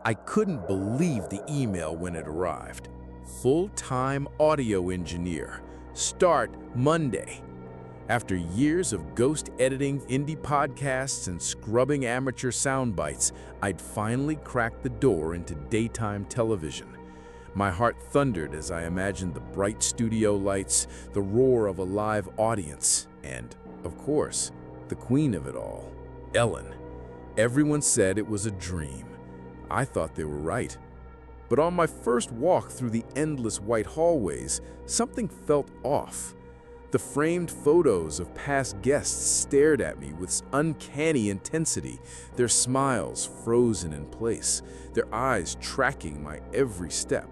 I couldn't believe the email when it arrived. Full-time audio engineer. Start Monday. After years of ghost editing indie podcasts and scrubbing amateur sound bites, I'd finally cracked the door into daytime television. My heart thundered as I imagined the bright studio lights, the roar of a live audience, and, of course, the queen of it all, Ellen. Everyone said it was a dream. I thought they were right. But on my first walk through the endless white hallways, something felt off. The framed photos of past guests stared at me with uncanny intensity, their smiles frozen in place, their eyes tracking my every step.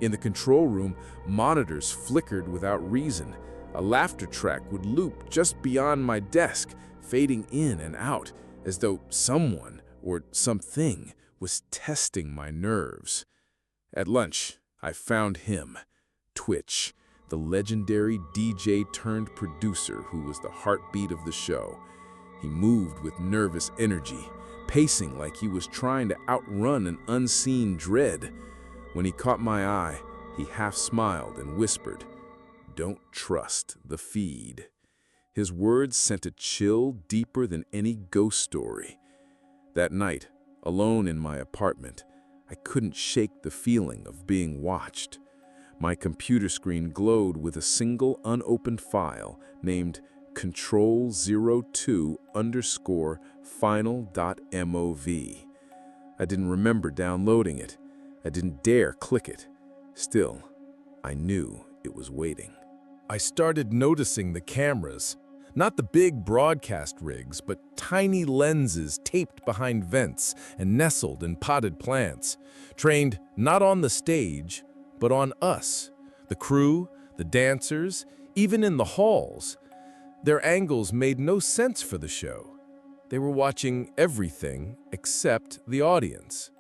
In the control room, monitors flickered without reason. A laughter track would loop just beyond my desk, fading in and out, as though someone or something was testing my nerves. At lunch, I found him, tWitch, the legendary DJ turned producer who was the heartbeat of the show. He moved with nervous energy, pacing like he was trying to outrun an unseen dread. When he caught my eye, he half smiled and whispered, "Don't trust the feed." His words sent a chill deeper than any ghost story. That night, alone in my apartment, I couldn't shake the feeling of being watched. My computer screen glowed with a single unopened file named control02_final.mov. I didn't remember downloading it. I didn't dare click it. Still, I knew it was waiting. I started noticing the cameras. Not the big broadcast rigs, but tiny lenses taped behind vents and nestled in potted plants, trained not on the stage, but on us, the crew, the dancers, even in the halls. Their angles made no sense for the show. They were watching everything except the audience.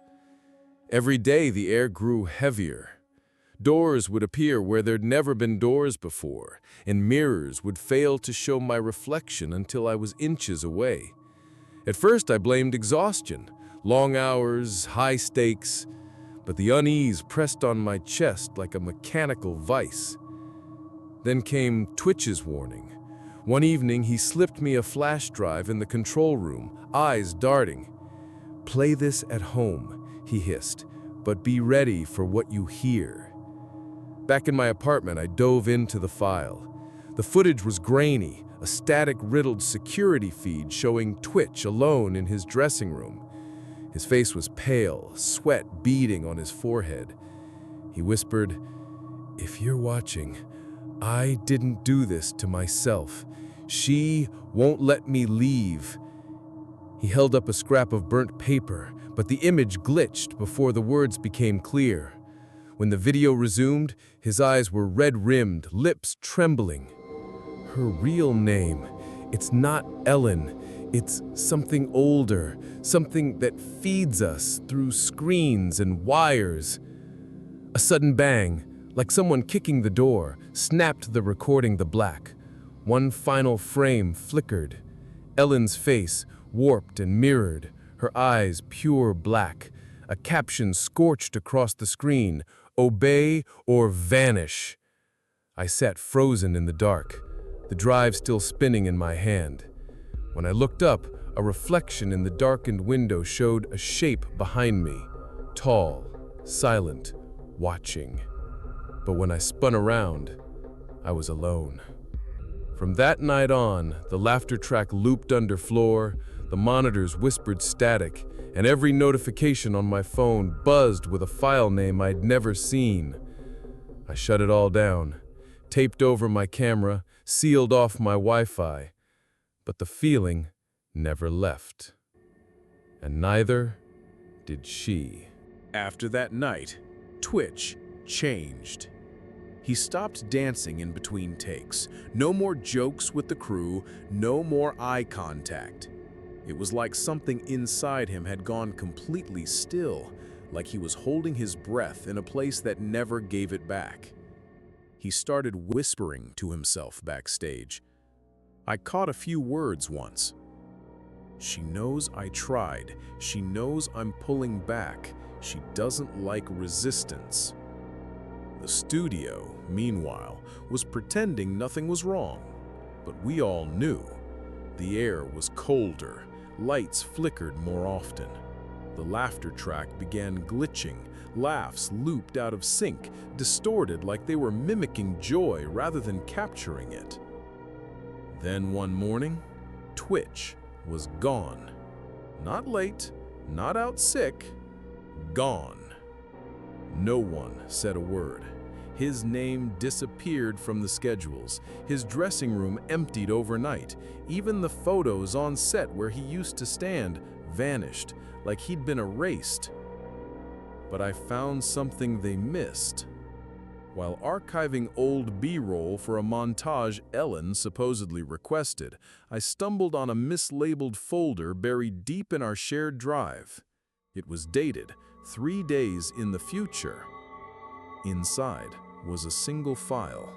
Every day the air grew heavier. Doors would appear where there'd never been doors before, and mirrors would fail to show my reflection until I was inches away. At first I blamed exhaustion, long hours, high stakes, but the unease pressed on my chest like a mechanical vice. Then came tWitch's warning. One evening he slipped me a flash drive in the control room, eyes darting. "Play this at home," he hissed, "but be ready for what you hear." Back in my apartment, I dove into the file. The footage was grainy, a static-riddled security feed showing tWitch alone in his dressing room. His face was pale, sweat beading on his forehead. He whispered, "If you're watching, I didn't do this to myself. She won't let me leave." He held up a scrap of burnt paper, but the image glitched before the words became clear. When the video resumed, his eyes were red-rimmed, lips trembling. "Her real name, it's not Ellen. It's something older, something that feeds us through screens and wires." A sudden bang, like someone kicking the door, snapped the recording to black. One final frame flickered. Ellen's face, warped and mirrored, her eyes pure black. A caption scorched across the screen, "Obey or vanish." I sat frozen in the dark, the drive still spinning in my hand. When I looked up, a reflection in the darkened window showed a shape behind me, tall, silent, watching. But when I spun around, I was alone. From that night on, the laughter track looped underfloor, the monitors whispered static, and every notification on my phone buzzed with a file name I'd never seen. I shut it all down, taped over my camera, sealed off my Wi-Fi, but the feeling never left. And neither did she. After that night, tWitch changed. He stopped dancing in between takes. No more jokes with the crew, no more eye contact. It was like something inside him had gone completely still, like he was holding his breath in a place that never gave it back. He started whispering to himself backstage. I caught a few words once. "She knows I tried. She knows I'm pulling back. She doesn't like resistance. The studio, meanwhile, was pretending nothing was wrong. But we all knew. The air was colder, lights flickered more often. The laughter track began glitching, laughs looped out of sync, distorted like they were mimicking joy rather than capturing it. Then one morning, Twitch was gone. Not late, not out sick, gone. No one said a word. His name disappeared from the schedules. His dressing room emptied overnight. Even the photos on set where he used to stand vanished, like he'd been erased. But I found something they missed. While archiving old B-roll for a montage Ellen supposedly requested, I stumbled on a mislabeled folder buried deep in our shared drive. It was dated 3 days in the future. Inside was a single file,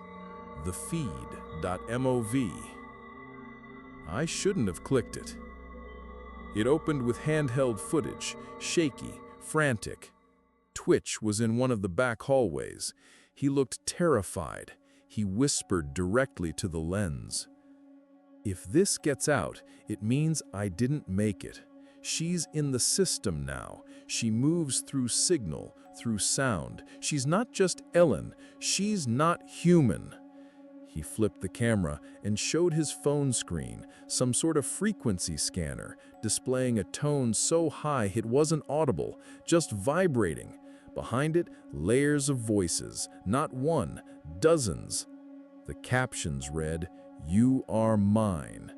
the feed.mov. I shouldn't have clicked it. It opened with handheld footage, shaky, frantic. Twitch was in one of the back hallways. He looked terrified. He whispered directly to the lens. "If this gets out, it means I didn't make it. She's in the system now. She moves through signal, through sound. She's not just Ellen. She's not human." He flipped the camera and showed his phone screen, some sort of frequency scanner, displaying a tone so high it wasn't audible, just vibrating. Behind it, layers of voices, not one, dozens. The captions read, "You are mine."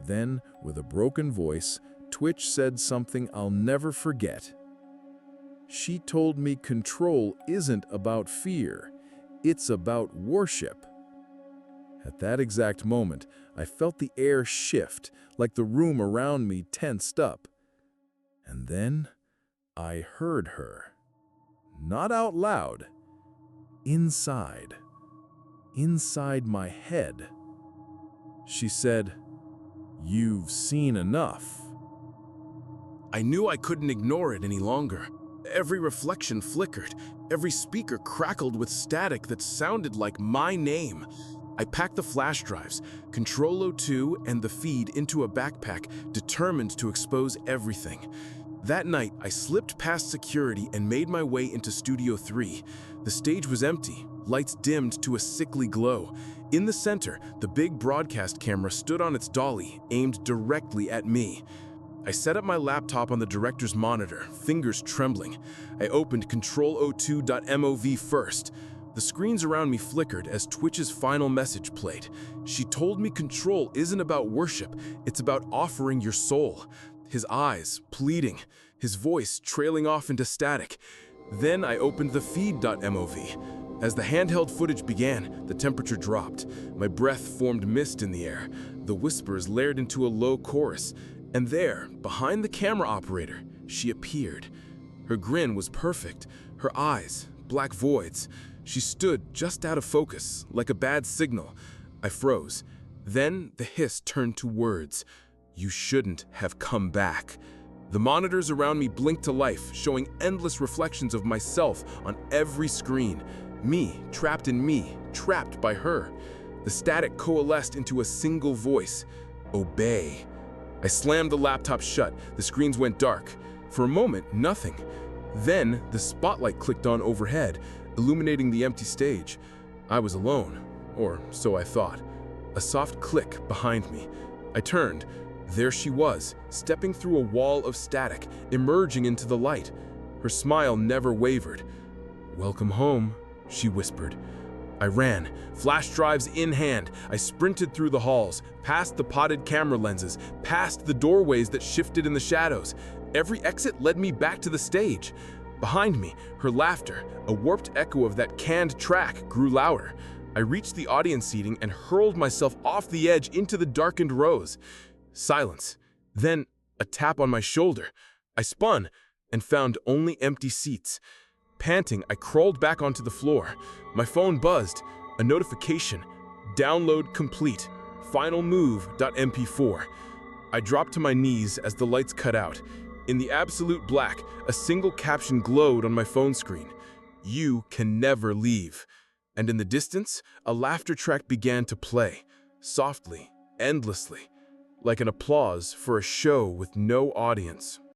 Then, with a broken voice, Twitch said something I'll never forget. "She told me control isn't about fear. It's about worship." At that exact moment, I felt the air shift, like the room around me tensed up. And then, I heard her. Not out loud. Inside my head. She said, "You've seen enough." I knew I couldn't ignore it any longer. Every reflection flickered. Every speaker crackled with static that sounded like my name. I packed the flash drives, Control-O2, and the feed into a backpack, determined to expose everything. That night, I slipped past security and made my way into Studio 3. The stage was empty, lights dimmed to a sickly glow. In the center, the big broadcast camera stood on its dolly, aimed directly at me. I set up my laptop on the director's monitor, fingers trembling. I opened Control-O2.mov first. The screens around me flickered as Twitch's final message played. She told me control isn't about worship, it's about offering your soul. His eyes pleading, his voice trailing off into static. Then I opened the feed.mov. As the handheld footage began, the temperature dropped. My breath formed mist in the air. The whispers layered into a low chorus. And there, behind the camera operator, she appeared. Her grin was perfect. Her eyes, black voids. She stood just out of focus, like a bad signal. I froze. Then the hiss turned to words. "You shouldn't have come back." The monitors around me blinked to life, showing endless reflections of myself on every screen. Me, trapped in me, trapped by her. The static coalesced into a single voice. "Obey." I slammed the laptop shut. The screens went dark. For a moment, nothing. Then, the spotlight clicked on overhead, illuminating the empty stage. I was alone, or so I thought. A soft click behind me. I turned. There she was, stepping through a wall of static, emerging into the light. Her smile never wavered. "Welcome home," she whispered. I ran, flash drives in hand. I sprinted through the halls, past the potted camera lenses, past the doorways that shifted in the shadows. Every exit led me back to the stage. Behind me, her laughter, a warped echo of that canned track, grew louder. I reached the audience seating and hurled myself off the edge into the darkened rows. Silence. Then, a tap on my shoulder. I spun and found only empty seats. Panting, I crawled back onto the floor. My phone buzzed. A notification. Download complete. Final move.mp4. I dropped to my knees as the lights cut out. In the absolute black, a single caption glowed on my phone screen. "You can never leave." And in the distance, a laughter track began to play, softly, endlessly, like an applause for a show with no audience.